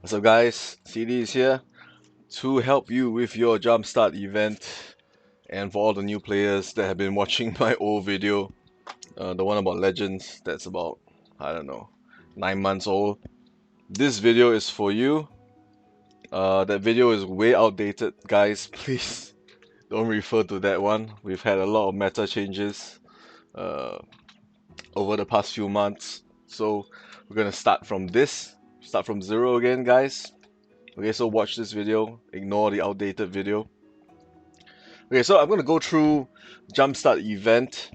So guys, CD is here to help you with your Jumpstart event, and for all the new players that have been watching my old video, the one about Legends, that's about, I don't know, 9 months old. This video is for you. That video is way outdated, guys. Please don't refer to that one. We've had a lot of meta changes uh, over the past few months. So we're gonna start from zero again, guys. Okay, so watch this video, ignore the outdated video. Okay, so I'm going to go through Jumpstart Event,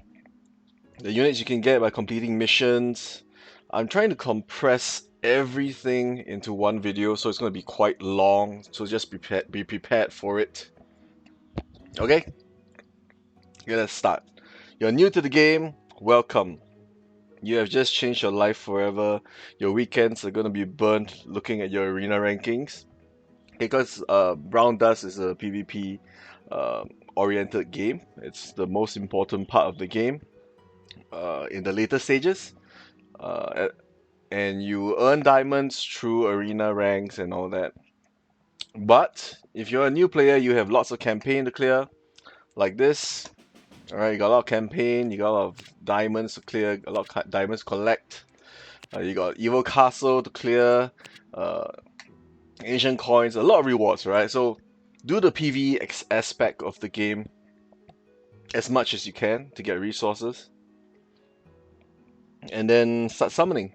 the units you can get by completing missions. I'm trying to compress everything into one video, so it's going to be quite long, so just be prepared for it. Okay, okay, let's start. You're new to the game, welcome. You have just changed your life forever. Your weekends are going to be burnt looking at your arena rankings. Because Brown Dust is a PvP oriented game. It's the most important part of the game in the later stages. And you earn diamonds through arena ranks and all that. But if you're a new player, you have lots of campaign to clear, like this. Alright, you got a lot of campaign, you got a lot of diamonds to clear, a lot of diamonds to collect. You got Evil Castle to clear, Asian coins, a lot of rewards, right? So do the PvE aspect of the game as much as you can to get resources, and then start summoning.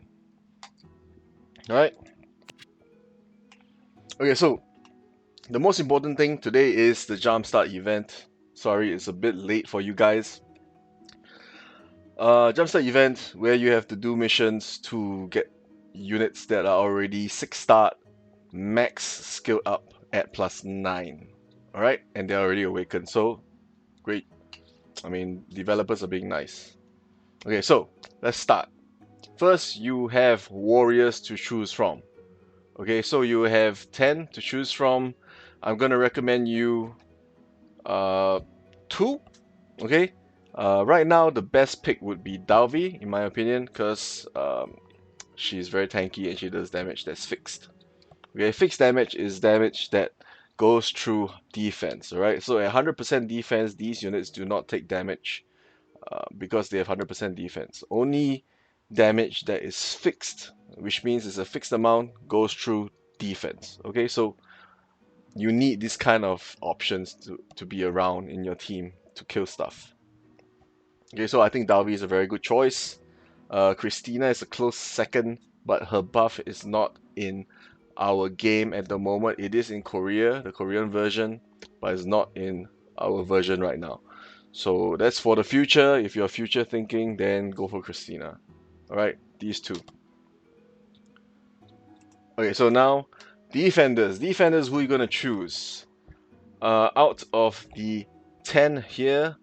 Alright? Okay, so the most important thing today is the Jumpstart event. Sorry, it's a bit late for you guys. Jumpstart event where you have to do missions to get units that are already 6-star max skill up at +9. Alright? And they're already awakened, so great. I mean, developers are being nice. Okay, so let's start. First, you have warriors to choose from. Okay, so you have 10 to choose from. I'm gonna recommend you 2. Okay, right now the best pick would be Dalvi, in my opinion, because she's very tanky and she does damage that's fixed. Okay, fixed damage is damage that goes through defense. Alright, so at 100% defense, these units do not take damage because they have 100% defense. Only damage that is fixed, which means it's a fixed amount, goes through defense. Okay, so you need this kind of options to be around in your team to kill stuff. Okay, so I think Dalvi is a very good choice. Christina is a close second, but her buff is not in our game at the moment. It is in Korea, the Korean version, but it's not in our version right now. So that's for the future. If you're future thinking, then go for Christina. Alright, these two. Okay, so now defenders. Defenders, who are you gonna choose? Out of the 10 here,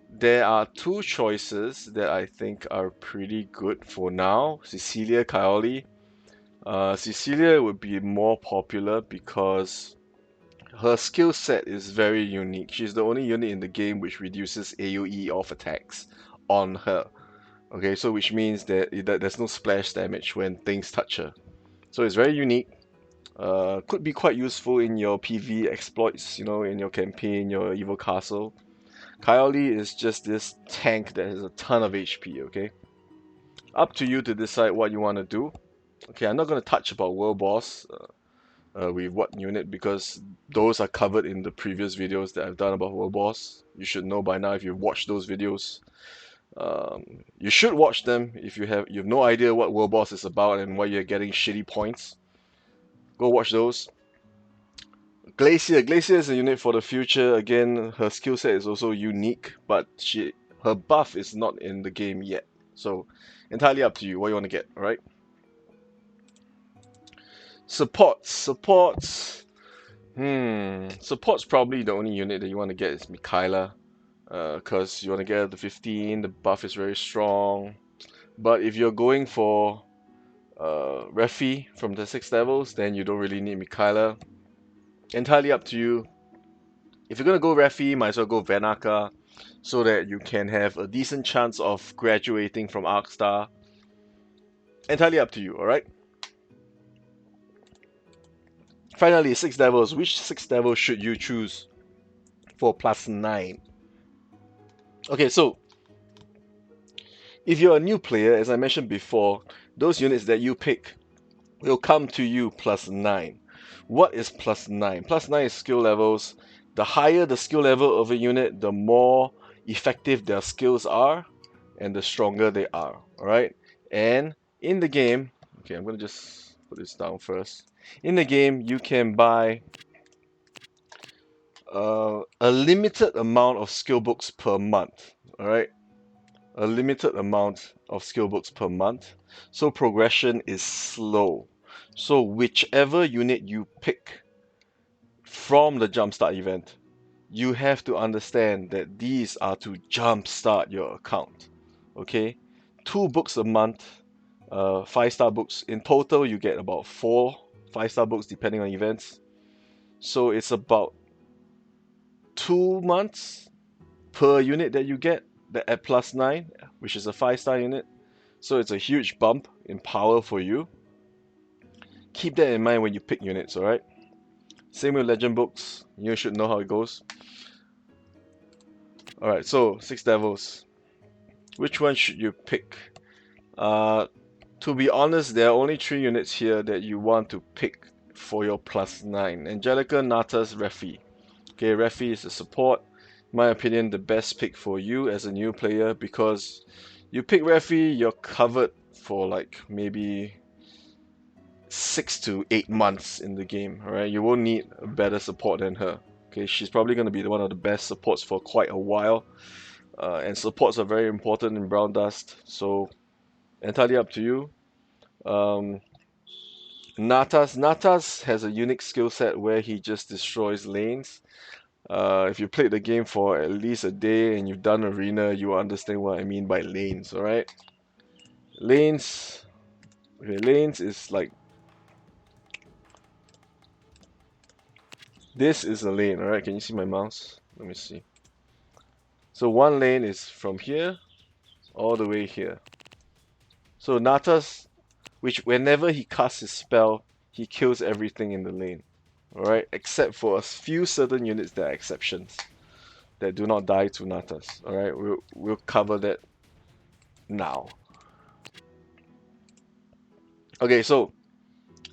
there are 2 choices that I think are pretty good for now. Cecilia Kali. Cecilia would be more popular because her skill set is very unique. She's the only unit in the game which reduces AoE of attacks on her. Okay, so which means that there's no splash damage when things touch her. So it's very unique. Could be quite useful in your PV exploits, you know, in your campaign, your Evil Castle. Kylie is just this tank that has a ton of HP, okay? Up to you to decide what you want to do. Okay, I'm not going to touch about World Boss with what unit because those are covered in the previous videos that I've done about World Boss. You should know by now if you've watched those videos. You should watch them if you have no idea what World Boss is about and why you're getting shitty points. Go watch those. Glacier is a unit for the future. Again, her skill set is also unique, but her buff is not in the game yet. So entirely up to you what you want to get, alright? Supports. Support's probably the only unit that you want to get is Mikaela. Because you want to get the 15, the buff is very strong. But if you're going for Refi from the 6 levels, then you don't really need Mikaela. Entirely up to you. If you're gonna go Refi, might as well go Vanaka, so that you can have a decent chance of graduating from Arcstar. Entirely up to you, alright? Finally, 6 devils. Which 6 devils should you choose for +9? Okay, so if you're a new player, as I mentioned before, those units that you pick will come to you +9. What is +9? +9 is skill levels. The higher the skill level of a unit, the more effective their skills are and the stronger they are. Alright? And in the game, okay, I'm gonna just put this down first. In the game, you can buy a limited amount of skill books per month. Alright? A limited amount of skill books per month. So progression is slow. So whichever unit you pick from the Jumpstart event, you have to understand that these are to jumpstart your account. Okay? 2 books a month, 5-star books. In total, you get about 4 5-star books depending on events. So it's about 2 months per unit that you get at +9, which is a 5-star unit. So it's a huge bump in power for you. Keep that in mind when you pick units, alright? Same with legend books, you should know how it goes. Alright, so 6 devils. Which one should you pick? To be honest, there are only 3 units here that you want to pick for your +9. Angelica, Natas, Refi. Okay, Refi is a support. In my opinion, the best pick for you as a new player, because you pick Refi, you're covered for like maybe 6 to 8 months in the game. Alright, you won't need a better support than her. Okay, she's probably going to be one of the best supports for quite a while. And supports are very important in Brown Dust, so entirely up to you. Natas has a unique skill set where he just destroys lanes. If you played the game for at least a day and you've done arena, you will understand what I mean by lanes, alright? Lanes, okay, lanes is like, this is a lane, alright? Can you see my mouse? Let me see. So one lane is from here all the way here. So Natas, which whenever he casts his spell, he kills everything in the lane. Alright, except for a few certain units that are exceptions that do not die to Natas. Alright, we'll cover that now. Okay, so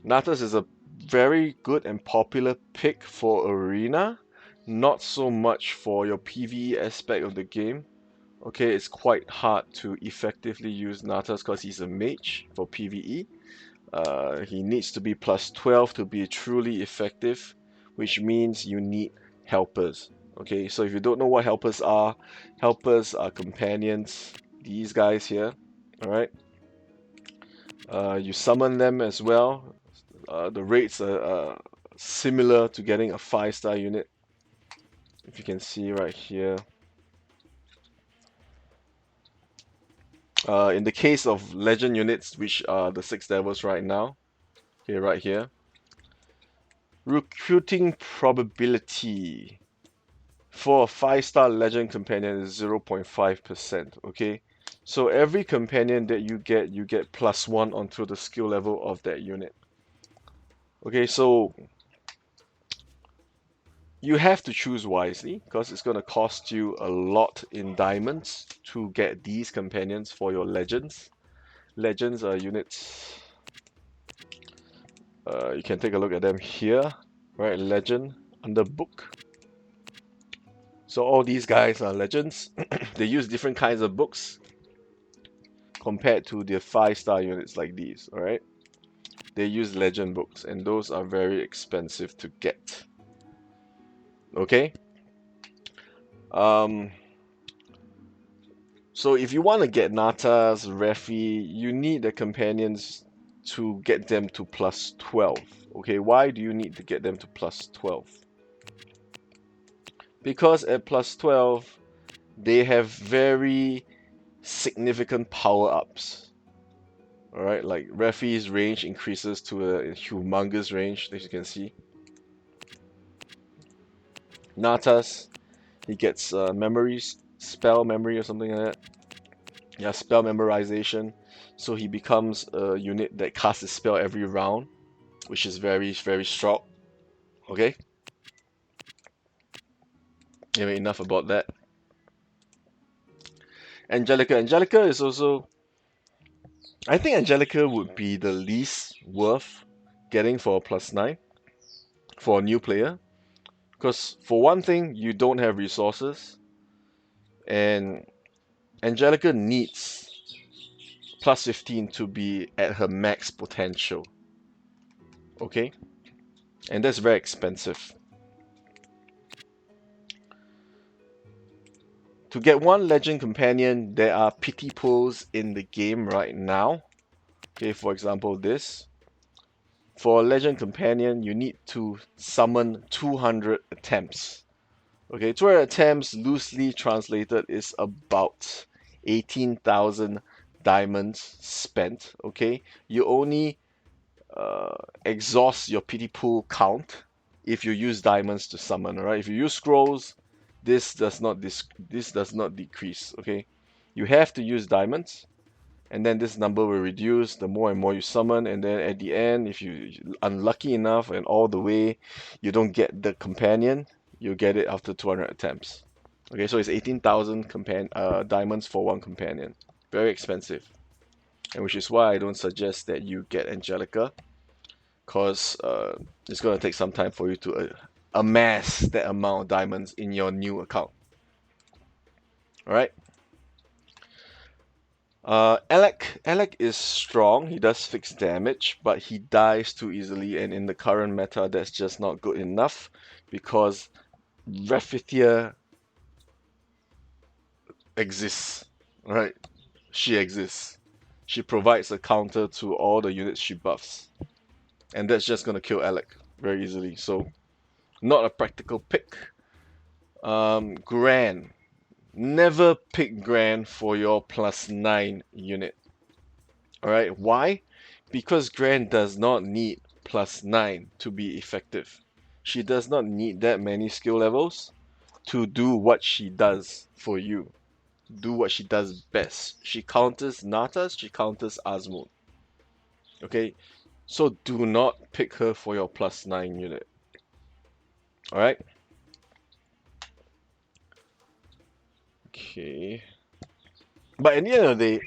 Natas is a very good and popular pick for arena, not so much for your PvE aspect of the game. Okay, it's quite hard to effectively use Natas because he's a mage for PvE. He needs to be +12 to be truly effective, which means you need helpers. Okay, so if you don't know what helpers are companions, these guys here. Alright, you summon them as well. The rates are similar to getting a 5-star unit. If you can see right here. In the case of legend units, which are the 6 devils right now, okay, right here, recruiting probability for a 5-star legend companion is 0.5%. Okay, so every companion that you get +1 onto the skill level of that unit. Okay, so you have to choose wisely because it's going to cost you a lot in diamonds to get these companions for your legends. Legends are units. You can take a look at them here, right? Legend under book. So all these guys are legends. They use different kinds of books compared to the 5-star units like these, alright? They use legend books and those are very expensive to get. Okay? So if you want to get Natas, Refi, you need the companions to get them to +12. Okay, why do you need to get them to +12? Because at +12, they have very significant power-ups. Alright, like Refi's range increases to a humongous range, as you can see. Natas, he gets memories, spell memory or something like that. Yeah, spell memorization. So he becomes a unit that casts a spell every round, which is very, very strong. Okay? Anyway, enough about that. Angelica. Angelica is also... I think Angelica would be the least worth getting for a +9 for a new player. Because for one thing, you don't have resources. And Angelica needs +15 to be at her max potential. Okay? And that's very expensive. To get one legend companion, there are pity pools in the game right now. Okay, for example, this. For a legend companion, you need to summon 200 attempts. Okay, 200 attempts, loosely translated, is about 18,000 diamonds spent. Okay, you only exhaust your pity pool count if you use diamonds to summon. Alright, if you use scrolls, this does not decrease. Okay, you have to use diamonds, and then this number will reduce the more and more you summon, and then at the end, if you unlucky enough and all the way you don't get the companion, you get it after 200 attempts. Okay, so it's 18,000 diamonds for one companion. Very expensive, and which is why I don't suggest that you get Angelica, because it's going to take some time for you to amass that amount of diamonds in your new account. Alright. Alec is strong. He does fixed damage, but he dies too easily, and in the current meta, that's just not good enough, because Raphithia exists. Right? She exists. She provides a counter to all the units she buffs, and that's just gonna kill Alec very easily. So, not a practical pick. Gran. Never pick Gran for your +9 unit. Alright, why? Because Gran does not need +9 to be effective. She does not need that many skill levels to do what she does for you. Do what she does best. She counters Natas, she counters Azmoon. Okay, so do not pick her for your +9 unit. Alright? Okay. But at the end of the day,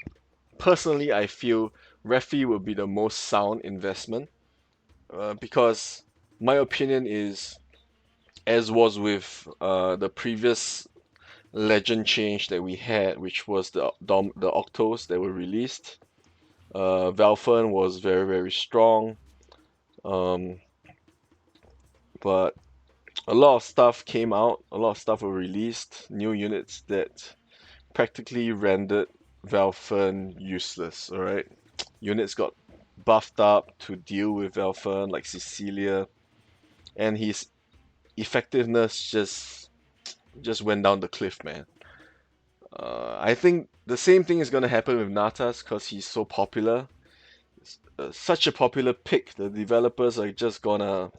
personally, I feel Refi would be the most sound investment, because my opinion is, as was with the previous legend change that we had, which was the Octos that were released. Valfern was very, very strong, um, but a lot of stuff came out, a lot of stuff were released, new units that practically rendered Valfern useless. Alright, units got buffed up to deal with Valfern, like Cecilia, and his effectiveness just went down the cliff, man. I think the same thing is gonna happen with Natas because he's so popular. Such a popular pick, the developers are just gonna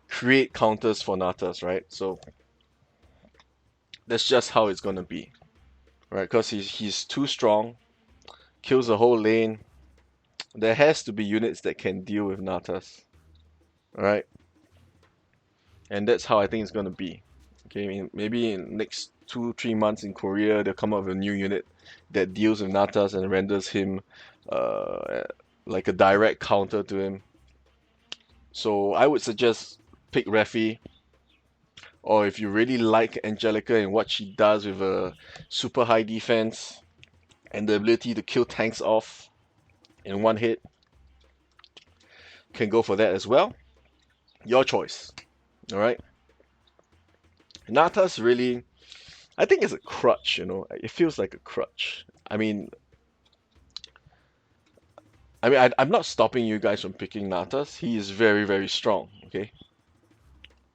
create counters for Natas, right? So that's just how it's gonna be, right? Because he's too strong, kills the whole lane. There has to be units that can deal with Natas, right? And that's how I think it's gonna be. Okay, I mean, maybe in next 2-3 months in Korea, they'll come up with a new unit that deals with Natas and renders him like a direct counter to him. So I would suggest pick Refi, or if you really like Angelica and what she does with a super high defense and the ability to kill tanks off in one hit, can go for that as well. Your choice. Alright? Natas really, I think it's a crutch, you know. It feels like a crutch. I'm not stopping you guys from picking Natas. He is very, very strong, okay?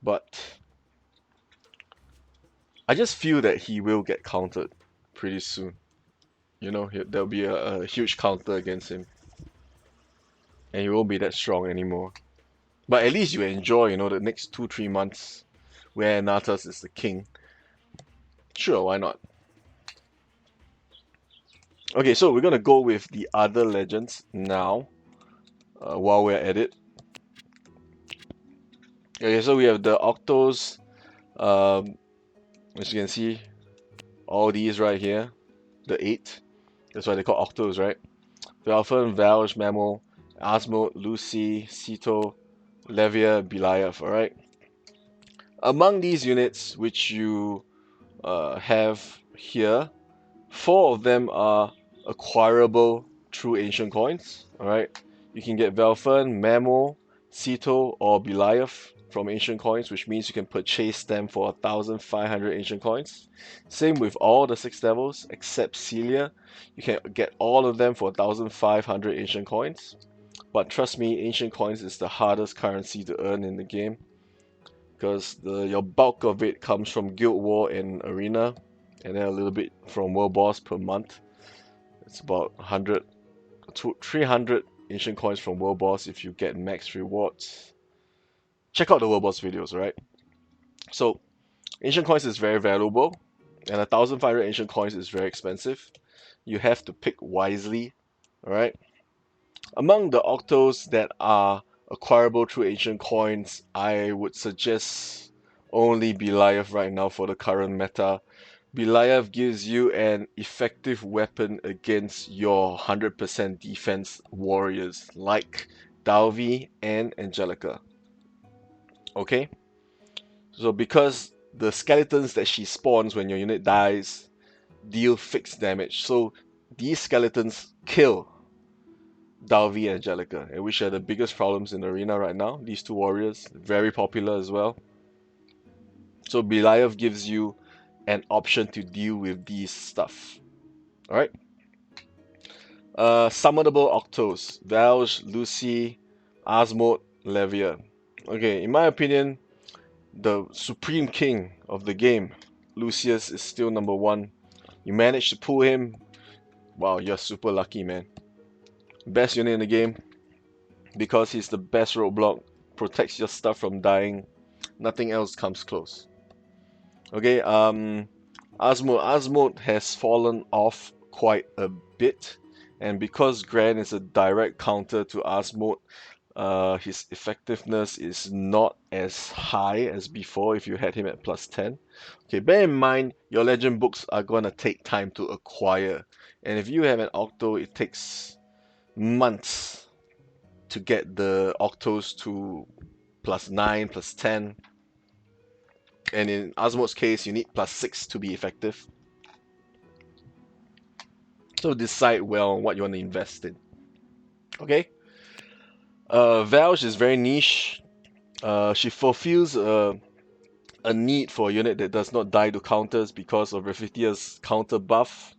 But I just feel that he will get countered pretty soon. You know, there'll be a huge counter against him, and he won't be that strong anymore. But at least you enjoy, you know, the next 2-3 months where Natas is the king. Sure, why not? Okay, so we're gonna go with the other legends now, while we're at it. Okay, so we have the Octos, as you can see, all these right here, the 8, that's why they call Octos, right? Valfen, Valj, Memo, Asmo, Lucy, Cito, Levia, Beliav, alright? Among these units which you have here, 4 of them are acquirable through ancient coins. Alright, you can get Velfen, Memo, Cito, or Beliav from ancient coins, which means you can purchase them for 1,500 ancient coins. Same with all the 6 devils except Celia. You can get all of them for 1,500 ancient coins. But trust me, ancient coins is the hardest currency to earn in the game because your bulk of it comes from Guild War and Arena, and then a little bit from World Boss per month. It's about 100 to 300 ancient coins from World Boss if you get max rewards. Check out the World Boss videos, right? So ancient coins is very valuable, and 1,500 ancient coins is very expensive. You have to pick wisely, alright? Among the octos that are acquirable through ancient coins, I would suggest only Beliav right now for the current meta. Beliav gives you an effective weapon against your 100% defense warriors like Dalvi and Angelica. Okay? So because the skeletons that she spawns when your unit dies deal fixed damage, so these skeletons kill Dalvi and Angelica, which are the biggest problems in the arena right now. These 2 warriors, very popular as well. So Beliav gives you an option to deal with these stuff. Alright? Summonable Octos, Valj, Lucy, Asmod, Levia. Okay, in my opinion, the supreme king of the game, Lucius, is still number 1. You managed to pull him, wow, you're super lucky, man. Best unit in the game, because he's the best roadblock, protects your stuff from dying. Nothing else comes close. Okay, Asmod has fallen off quite a bit, and because Gran is a direct counter to Asmod, his effectiveness is not as high as before if you had him at plus 10. Okay, bear in mind your legend books are gonna take time to acquire, and if you have an Octo, it takes months to get the Octos to plus 9, plus 10, and in Asmod's case, you need plus 6 to be effective. So decide well on what you want to invest in. Okay. Valj is very niche. She fulfills a need for a unit that does not die to counters because of Raphitia's counter buff,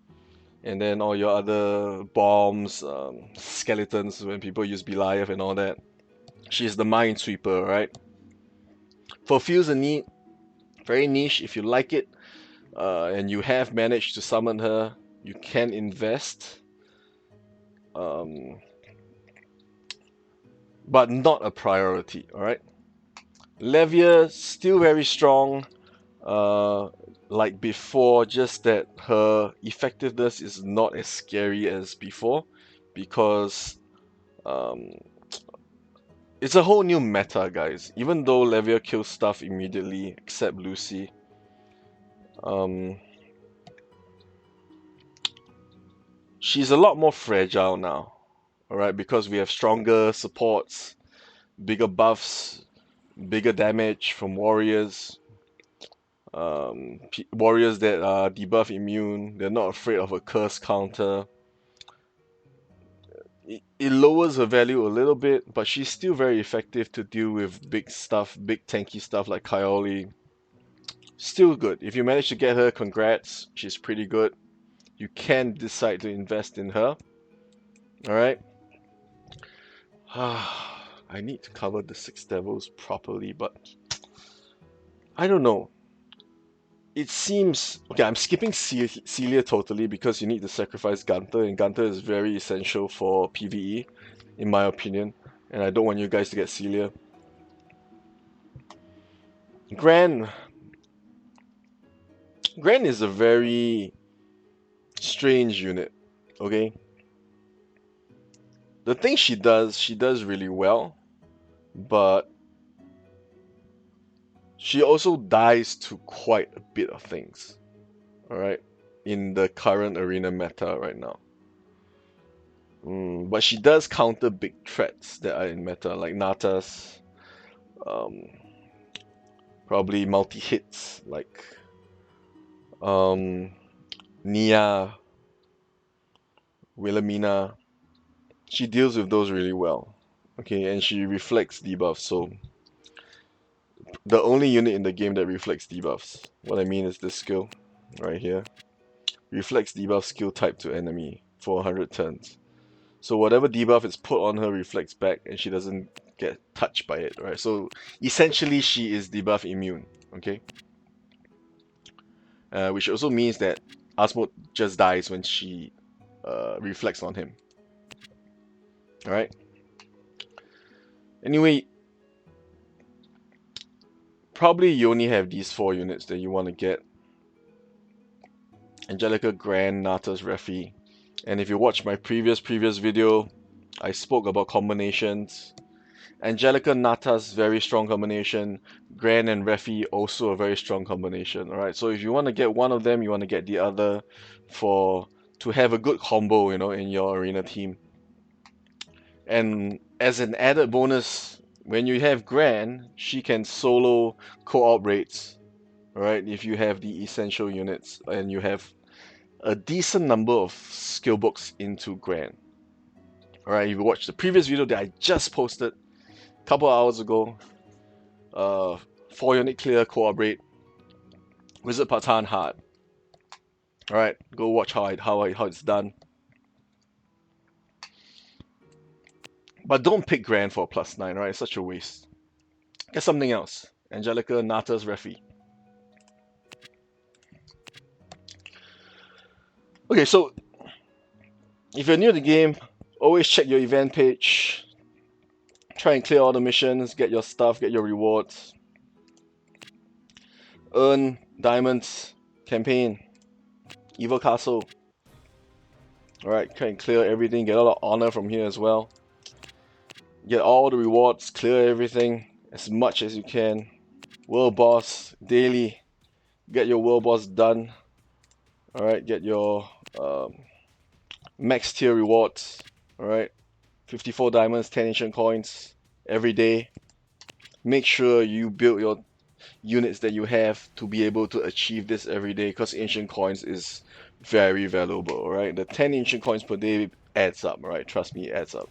and then all your other bombs, skeletons when people use Beliav and all that. She's the Minesweeper, right? Fulfills a need, very niche. If you like it, and you have managed to summon her, you can invest. But not a priority, alright? Levia, still very strong, like before, just that her effectiveness is not as scary as before, because it's a whole new meta, guys. Even though Levia kills stuff immediately, except Lucy, she's a lot more fragile now, alright? Because we have stronger supports, bigger buffs, bigger damage from warriors. Warriors that are debuff immune, they're not afraid of a curse counter. It lowers her value a little bit, but she's still very effective to deal with big stuff, big tanky stuff like Kaoli. Still good. If you manage to get her, congrats. She's pretty good. You can decide to invest in her. Alright. I need to cover the 6 devils properly, but I don't know. It seems okay. I'm skipping Celia totally because you need to sacrifice Gunther, and Gunther is very essential for PvE, in my opinion. And I don't want you guys to get Celia. Gran is a very strange unit. Okay. The thing she does really well, but She also dies to quite a bit of things, alright, in the current arena meta right now. But she does counter big threats that are in meta, like Natas, um, probably multi-hits, like Nia, Wilhelmina. She deals with those really well. Okay, and she reflects debuffs, so the only unit in the game that reflects debuffs. What I mean is this skill right here. Reflects debuff skill type to enemy for 100 turns. So whatever debuff is put on her reflects back and she doesn't get touched by it, right? So essentially she is debuff immune, okay? Which also means that Asmode just dies when she reflects on him. Alright? Anyway, probably you only have these 4 units that you want to get. Angelica, Grand, Natas, Refi. And if you watch my previous video, I spoke about combinations. Angelica, Natas, very strong combination. Gran and Refi, also a very strong combination. Alright, so if you want to get one of them, you want to get the other to have a good combo, in your arena team. And as an added bonus, when you have Gran, she can solo co-op raids. Alright, if you have the essential units and you have a decent number of skill books into Gran. Alright, if you watch the previous video that I just posted a couple hours ago, 4 unit clear co-op raid, Wizard Patan hard. Alright, go watch how it's done. But don't pick Grand for a +9, right? It's such a waste. Get something else. Angelica, Natas, Refi. Okay, so if you're new to the game, always check your event page. Try and clear all the missions, get your stuff, get your rewards. Earn diamonds, campaign, Evil Castle. Alright, try and clear everything, get a lot of honor from here as well. Get all the rewards, clear everything as much as you can. World Boss, daily. Get your World Boss done. Alright, get your max tier rewards. Alright, 54 diamonds, 10 ancient coins every day. Make sure you build your units that you have to be able to achieve this every day, because ancient coins is very valuable. Alright, the 10 ancient coins per day adds up. Alright, trust me, it adds up.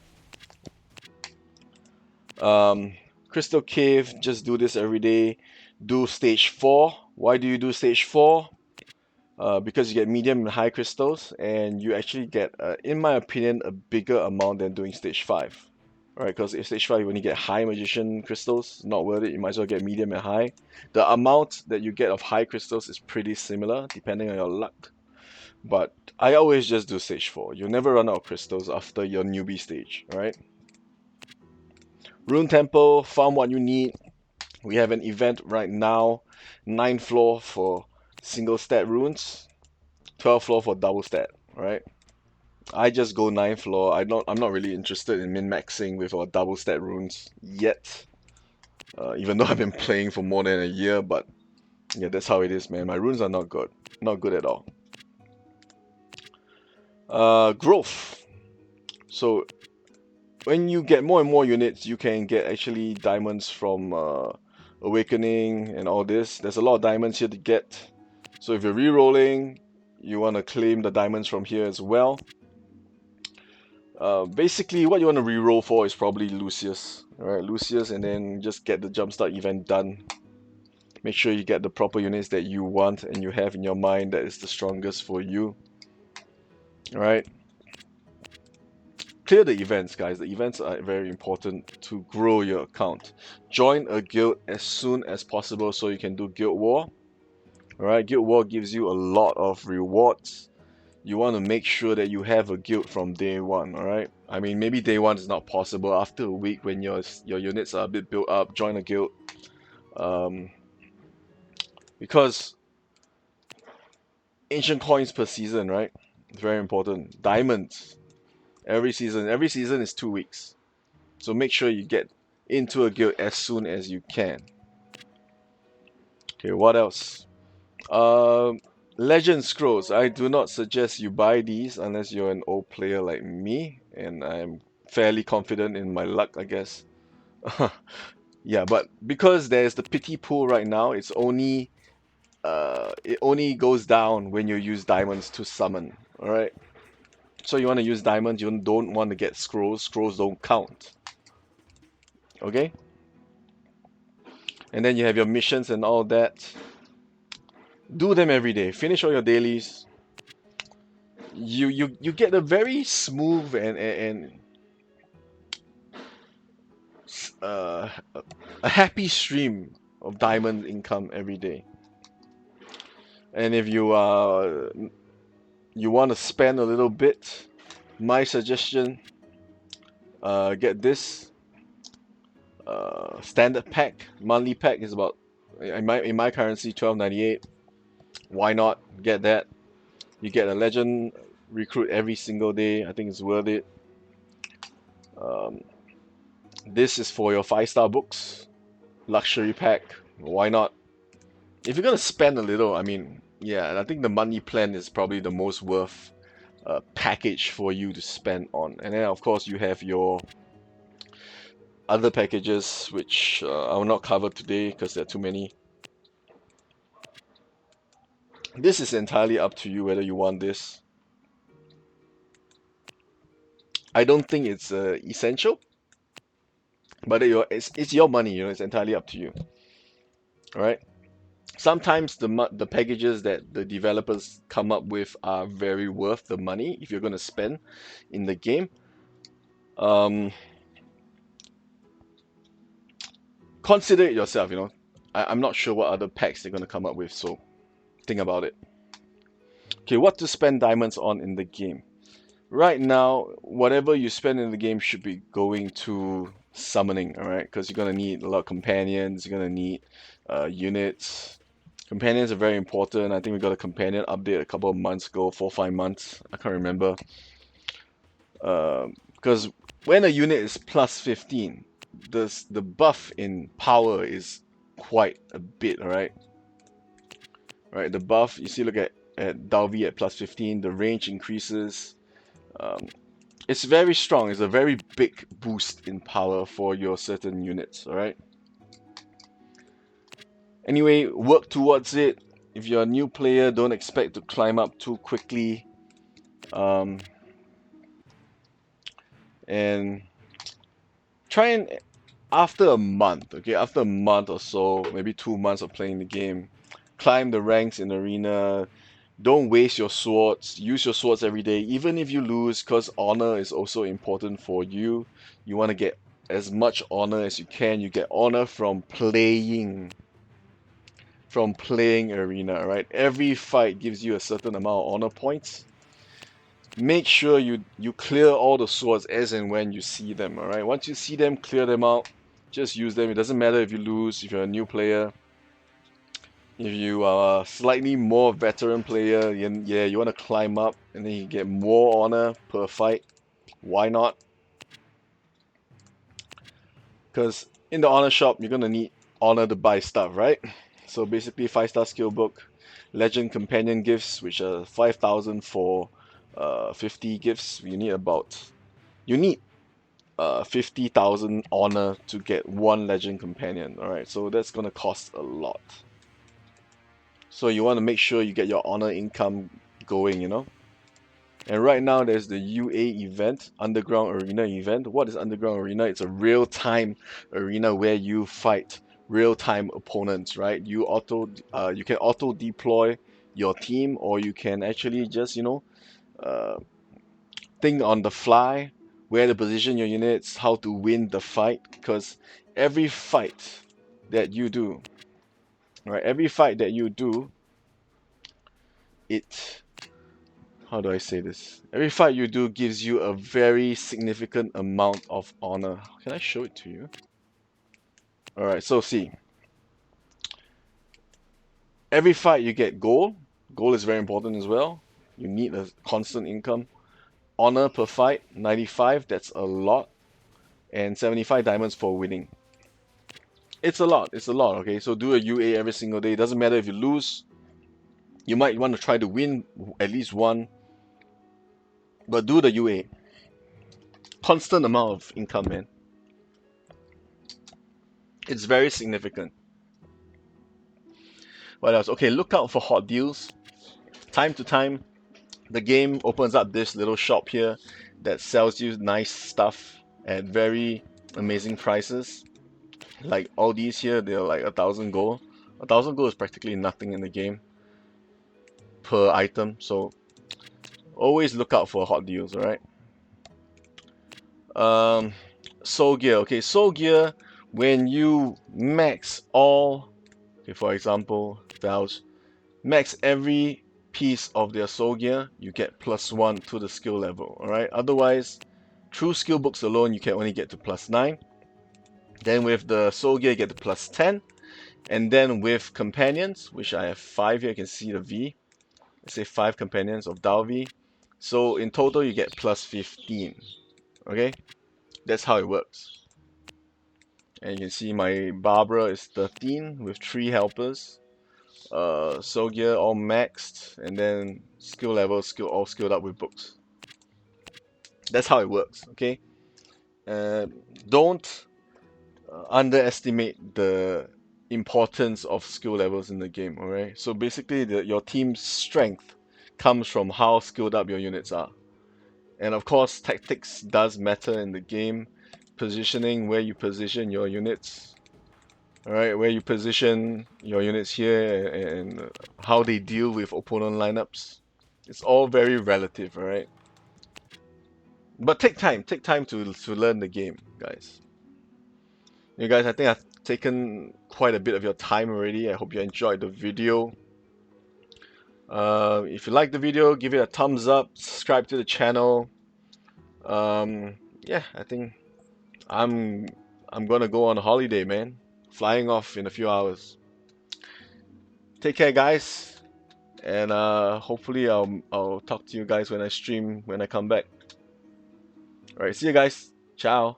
Crystal Cave, just do this every day. Do stage 4. Why do you do stage 4? Because you get medium and high crystals, and you actually get, in my opinion, a bigger amount than doing stage 5. Alright, because if stage 5 you only get high magician crystals, not worth it. You might as well get medium and high. The amount that you get of high crystals is pretty similar depending on your luck. But I always just do stage 4. You'll never run out of crystals after your newbie stage, alright? Rune Temple, farm what you need. We have an event right now, 9th floor for single stat runes, 12th floor for double stat, right? I just go 9th floor. I'm not really interested in min-maxing with our double stat runes yet. Even though I've been playing for more than a year, but yeah, that's how it is, man. My runes are not good. Not good at all. Growth. So when you get more and more units, you can get actually diamonds from Awakening and all this. There's a lot of diamonds here to get. So if you're re-rolling, you want to claim the diamonds from here as well. Basically, what you want to re-roll for is probably Lucius. Alright, Lucius, and then just get the Jumpstart event done. Make sure you get the proper units that you want and you have in your mind that is the strongest for you. Alright. Clear the events, guys. The events are very important to grow your account. Join a guild as soon as possible so you can do Guild War. Alright, Guild War gives you a lot of rewards. You want to make sure that you have a guild from day 1, alright? I mean, maybe day 1 is not possible. After a week when your units are a bit built up, join a guild. Because ancient coins per season, right? It's very important. Diamonds. Every season is 2 weeks. So make sure you get into a guild as soon as you can. Okay, what else? Legend Scrolls. I do not suggest you buy these unless you're an old player like me, and I'm fairly confident in my luck, I guess. Yeah, but because there's the pity pool right now, it only goes down when you use diamonds to summon. All right. So you want to use diamonds. You don't want to get scrolls. Scrolls don't count. Okay. And then you have your missions and all that. Do them every day. Finish all your dailies. You get a very smooth and uh, a happy stream of diamond income every day. And if you want to spend a little bit, my suggestion, get this standard pack. Monthly pack is about in my currency 12.98. Why not get that? You get a legend recruit every single day. I think it's worth it. Um, this is for your 5-star books, luxury pack. Why not? If you're gonna spend a little, I mean, yeah, I think the money plan is probably the most worth package for you to spend on. And then of course you have your other packages, which I will not cover today because there are too many. This is entirely up to you whether you want this. I don't think it's essential, but it's your money, you know. It's entirely up to you. All right. Sometimes the packages that the developers come up with are very worth the money if you're going to spend in the game. Consider it yourself. You know, I'm not sure what other packs they're going to come up with, so think about it. Okay, what to spend diamonds on in the game? Right now, whatever you spend in the game should be going to summoning, all right? Because you're gonna need a lot of companions. You're gonna need units. Companions are very important. I think we got a companion update a couple of months ago, 4 or 5 months. I can't remember. Because when a unit is plus 15, the buff in power is quite a bit, all right? Right, the buff you see. Look at Dalvi at plus 15. The range increases. Um, It's very strong. It's a very big boost in power for your certain units, alright? Anyway, work towards it. If you're a new player, don't expect to climb up too quickly. And try and, after a month, okay, after a month or so, maybe 2 months of playing the game, climb the ranks in arena. Don't waste your swords. Use your swords every day, even if you lose, because honor is also important for you. You want to get as much honor as you can. You get honor from playing arena, right? Every fight gives you a certain amount of honor points. Make sure you clear all the swords as and when you see them, all right? Once you see them, clear them out. Just use them. It doesn't matter if you lose, if you're a new player. If you are a slightly more veteran player, yeah, you want to climb up and then you get more honor per fight. Why not? Because in the honor shop, you're gonna need honor to buy stuff, right? So basically, 5-star skill book, legend companion gifts, which are 5,000 for 50 gifts. You need 50,000 honor to get one legend companion. All right, so that's gonna cost a lot. So you want to make sure you get your honor income going, you know. And right now there's the UA event, Underground Arena event. What is Underground Arena? It's a real-time arena where you fight real-time opponents, right? You can auto deploy your team, or you can actually just, uh, think on the fly where to position your units, how to win the fight. Because every fight that you do, right? Every fight that you do, it how do I say this? Every fight you do gives you a very significant amount of honor. Can I show it to you? Alright, so see. Every fight you get gold. Gold is very important as well. You need a constant income. Honor per fight, 95, that's a lot. And 75 diamonds for winning. It's a lot. It's a lot. Okay, so do a UA every single day. It doesn't matter if you lose. You might want to try to win at least one, but do the UA. Constant amount of income, man. It's very significant. What else? Okay, look out for hot deals. Time to time, the game opens up this little shop here that sells you nice stuff at very amazing prices. Like all these here, they're like 1,000 gold. 1,000 gold is practically nothing in the game per item, so always look out for hot deals, alright? Um, Soul Gear. Okay, Soul Gear, when you max all, okay, for example, Valves, max every piece of their Soul Gear, you get +1 to the skill level, alright? Otherwise, through skill books alone, you can only get to +9. Then with the Soul Gear, you get to +10. And then with companions, which I have 5 here, you can see the V. Let's say 5 companions of Dalvi. So in total, you get +15. Okay? That's how it works. And you can see my Barbara is 13 with 3 helpers. Soul Gear all maxed, and then skill level all skilled up with books. That's how it works, okay? Don't underestimate the importance of skill levels in the game, alright? So basically, your team's strength comes from how skilled up your units are. And of course, tactics does matter in the game. Positioning, where you position your units, alright, where you position your units here, and how they deal with opponent lineups. It's all very relative, alright? But take time to learn the game, guys. You guys, I think I've taken quite a bit of your time already. I hope you enjoyed the video. If you like the video, give it a thumbs up, subscribe to the channel. Yeah, I think I'm gonna go on a holiday, man. Flying off in a few hours. Take care, guys, and hopefully I'll talk to you guys when I stream when I come back. All right, see you guys. Ciao.